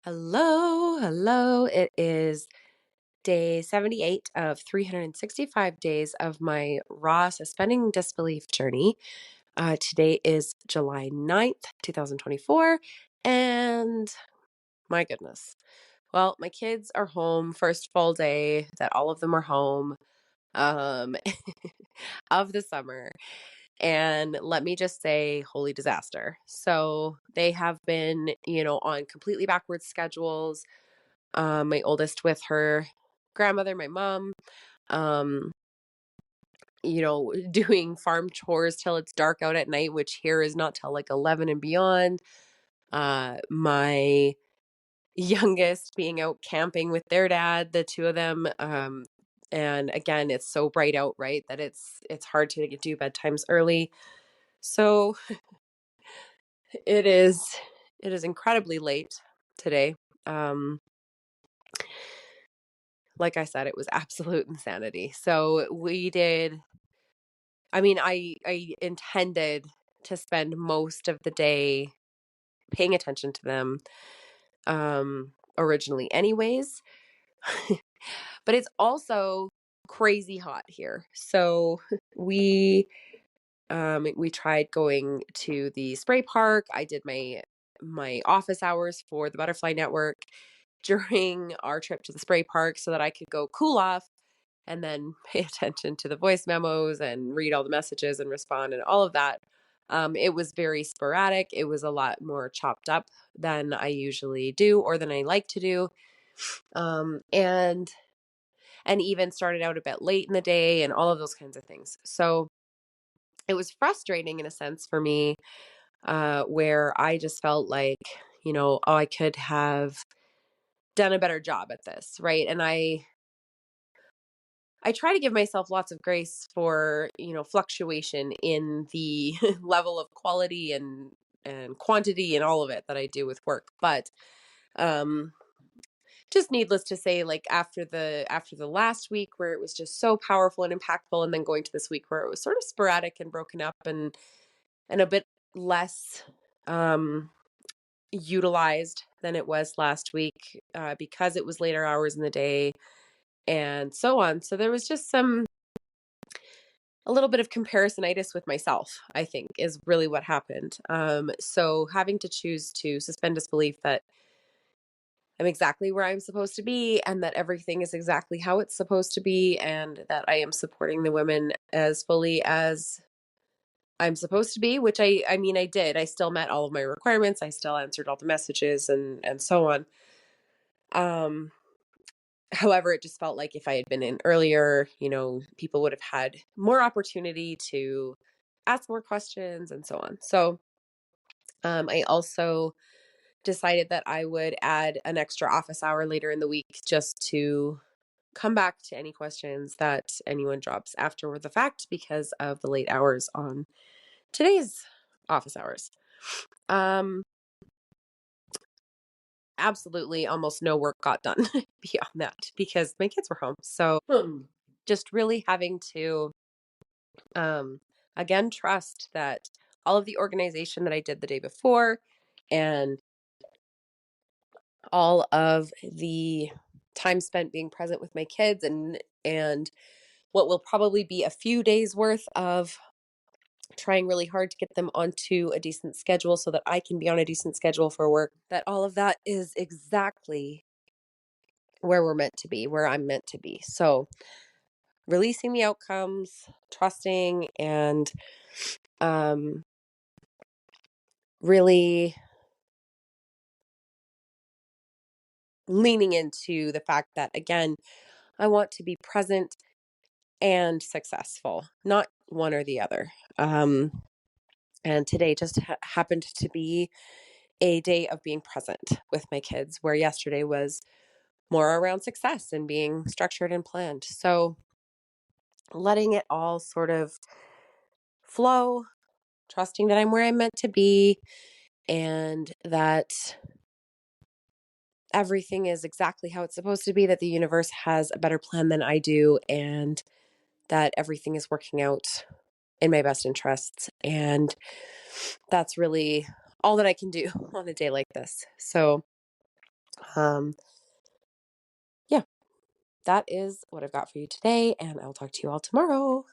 Hello, hello. It is day 78 of 365 days of my raw suspending disbelief journey. Today is July 9th, 2024. And my goodness. Well, my kids are home, first full day that all of them are home um, of the summer. And let me just say, holy disaster. So they have been, on completely backwards schedules. My oldest with her grandmother, my mom, um, doing farm chores till it's dark out at night, which here is not till like 11 and beyond. My youngest being out camping with their dad, the two of them. And again, it's so bright out, right, that it's hard to do bedtimes early. So it is it is incredibly late today. Um, like I said, it was absolute insanity. So we did I intended to spend most of the day paying attention to them, originally anyways. But it's also crazy hot here. So we we tried going to the spray park. I did my office hours for the Butterfly Network during our trip to the spray park so that I could go cool off and then pay attention to the voice memos and read all the messages and respond and all of that. It was very sporadic. It was a lot more chopped up than I usually do or than I like to do. And even started out a bit late in the day and all of those kinds of things. So it was frustrating in a sense for me, where I just felt like, oh, I could have done a better job at this, right? And I try to give myself lots of grace for, fluctuation in the level of quality and quantity and all of it that I do with work. But um just needless to say, like after the last week where it was just so powerful and impactful, and then going to this week where it was sort of sporadic and broken up and a bit less um utilized than it was last week, because it was later hours in the day and so on. So there was just a little bit of comparisonitis with myself, I think, is really what happened. So having to choose to suspend disbelief that I'm exactly where I'm supposed to be and that everything is exactly how it's supposed to be and that I am supporting the women as fully as I'm supposed to be, which I mean I did. I still met all of my requirements. I still answered all the messages and so on. Um However, it just felt like if I had been in earlier, people would have had more opportunity to ask more questions and so on. So, I also decided that I would add an extra office hour later in the week just to come back to any questions that anyone drops after the fact because of the late hours on today's office hours. Um, Absolutely almost no work got done beyond that because my kids were home. So just really having to um again trust that all of the organization that I did the day before and all of the time spent being present with my kids and what will probably be a few days worth of trying really hard to get them onto a decent schedule so that I can be on a decent schedule for work, that all of that is exactly where we're meant to be, where I'm meant to be. So, releasing the outcomes, trusting, and um, really leaning into the fact that, again, I want to be present and successful, not one or the other. And today just happened to be a day of being present with my kids, where yesterday was more around success and being structured and planned. So letting it all sort of flow, trusting that I'm where I'm meant to be and that everything is exactly how it's supposed to be, that the universe has a better plan than I do, and that everything is working out in my best interests. And that's really all that I can do on a day like this. So Um, yeah, that is what I've got for you today, and I'll talk to you all tomorrow.